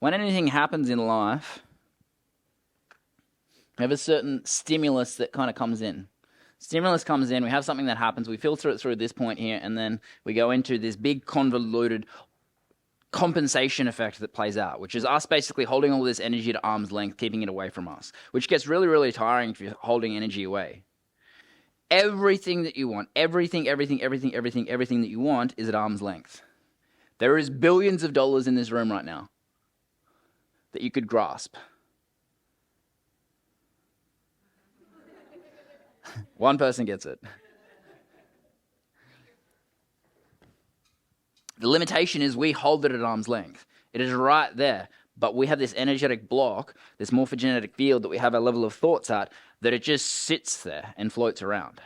when anything happens in life, we have a certain stimulus that kind of comes in. Stimulus comes in, we have something that happens, we filter it through this point here, and then we go into this big convoluted compensation effect that plays out, which is us basically holding all this energy at arm's length, keeping it away from us, which gets really, really tiring if you're holding energy away. Everything that you want, everything that you want is at arm's length. There is billions of dollars in this room right now that you could grasp. One person gets it. The limitation is we hold it at arm's length. It is right there, but we have this energetic block, this morphogenetic field that we have our level of thoughts at, that it just sits there and floats around.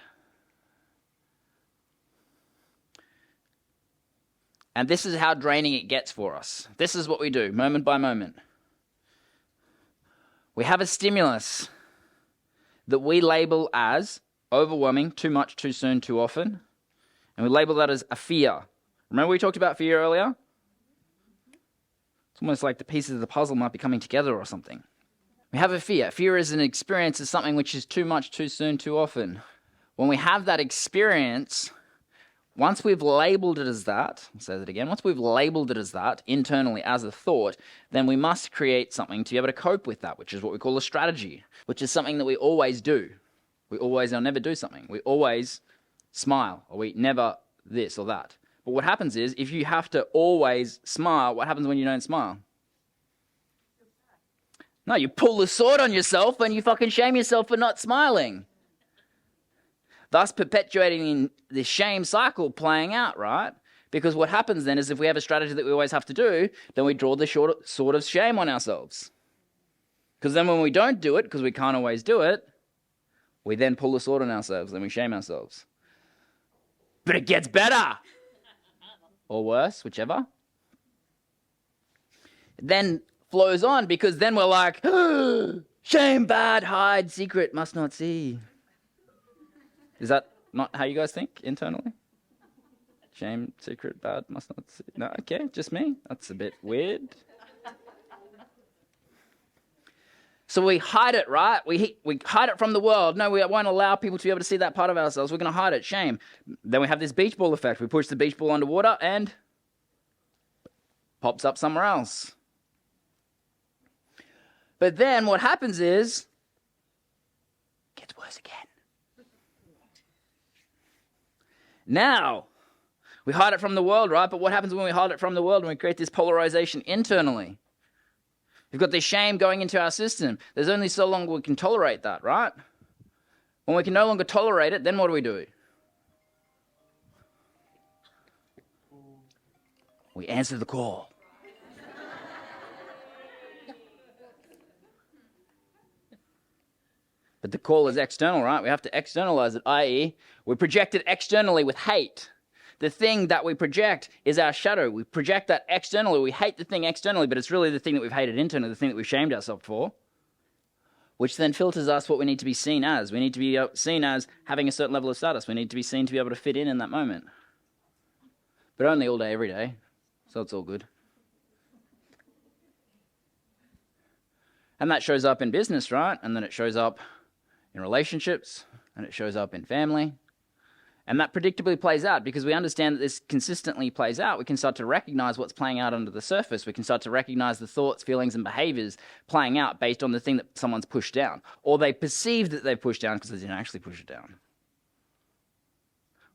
And this is how draining it gets for us. This is what we do, moment by moment. We have a stimulus that we label as overwhelming, too much, too soon, too often. And we label that as a fear. Remember we talked about fear earlier? It's almost like the pieces of the puzzle might be coming together or something. We have a fear. Fear is an experience of something which is too much, too soon, too often. When we have that experience, once we've labeled it as that, I'll say that again, once we've labeled it as that internally as a thought, then we must create something to be able to cope with that, which is what we call a strategy, which is something that we always do. We always or never do something. We always smile, or we never this or that. But what happens is, if you have to always smile, what happens when you don't smile? No, you pull the sword on yourself and you fucking shame yourself for not smiling. Thus perpetuating this shame cycle playing out, right? Because what happens then is if we have a strategy that we always have to do, then we draw the sword of shame on ourselves. Because then when we don't do it, because we can't always do it, we then pull the sword on ourselves and we shame ourselves. But it gets better! Or worse, whichever. It then flows on, because then we're like, shame, bad, hide, secret, must not see. Is that not how you guys think internally? Shame, secret, bad, must not see. No, okay, just me? That's a bit weird. So we hide it, right? We hide it from the world. No, we won't allow people to be able to see that part of ourselves. We're going to hide it. Shame. Then we have this beach ball effect. We push the beach ball underwater and pops up somewhere else. But then what happens is, it gets worse again. Now, we hide it from the world, right? But what happens when we hide it from the world and we create this polarization internally? We've got this shame going into our system. There's only so long we can tolerate that, right? When we can no longer tolerate it, then what do? We answer the call. But the call is external, right? We have to externalize it, i.e., we project it externally with hate. The thing that we project is our shadow. We project that externally. We hate the thing externally, but it's really the thing that we've hated internally, the thing that we've shamed ourselves for, which then filters us what we need to be seen as. We need to be seen as having a certain level of status. We need to be seen to be able to fit in that moment. But only all day, every day. So it's all good. And that shows up in business, right? And then it shows up in relationships, and it shows up in family. And that predictably plays out because we understand that this consistently plays out. We can start to recognize what's playing out under the surface. We can start to recognize the thoughts, feelings, and behaviors playing out based on the thing that someone's pushed down. Or they perceive that they've pushed down because they didn't actually push it down.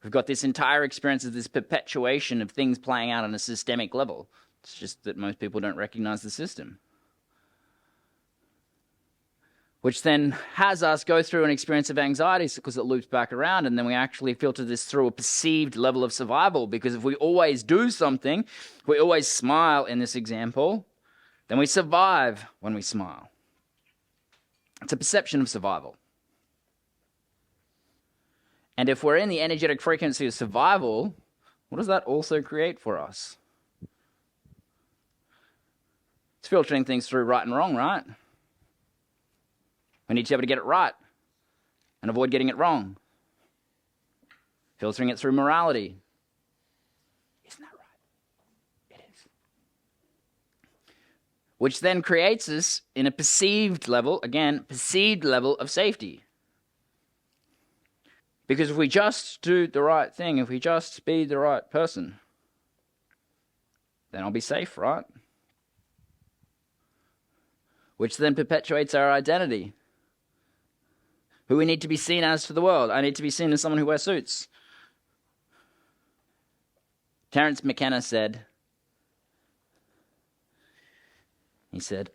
We've got this entire experience of this perpetuation of things playing out on a systemic level. It's just that most people don't recognize the system. Which then has us go through an experience of anxiety because it loops back around, and then we actually filter this through a perceived level of survival, because if we always do something, we always smile in this example, then we survive when we smile. It's a perception of survival. And if we're in the energetic frequency of survival, what does that also create for us? It's filtering things through right and wrong, right? We need to be able to get it right and avoid getting it wrong. Filtering it through morality. Isn't that right? It is. which then creates us in a perceived level, again, perceived level of safety. Because if we just do the right thing, if we just be the right person, then I'll be safe, right? Which then perpetuates our identity. Who we need to be seen as to the world. I need to be seen as someone who wears suits. Terence McKenna said,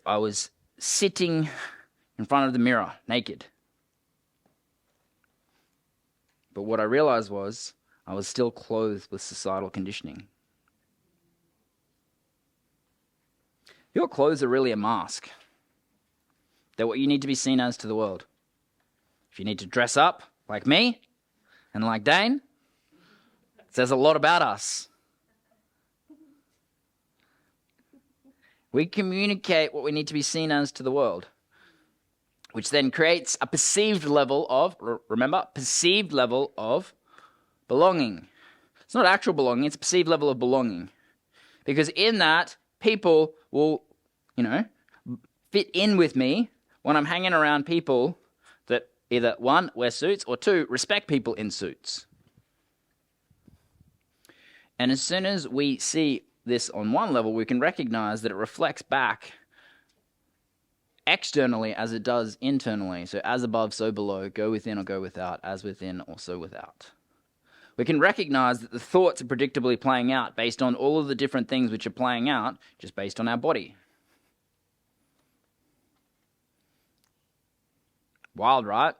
I was sitting in front of the mirror, naked. But what I realized was I was still clothed with societal conditioning. Your clothes are really a mask. They're what you need to be seen as to the world. If you need to dress up like me and like Dane, it says a lot about us. We communicate what we need to be seen as to the world, which then creates a perceived level of, remember, perceived level of belonging. It's not actual belonging, it's a perceived level of belonging. Because in that, people will, fit in with me when I'm hanging around people that either, one, wear suits, or two, respect people in suits. And as soon as we see this on one level, we can recognize that it reflects back externally as it does internally. So as above, so below, go within or go without, as within or so without. We can recognize that the thoughts are predictably playing out based on all of the different things which are playing out just based on our body. Wild, right?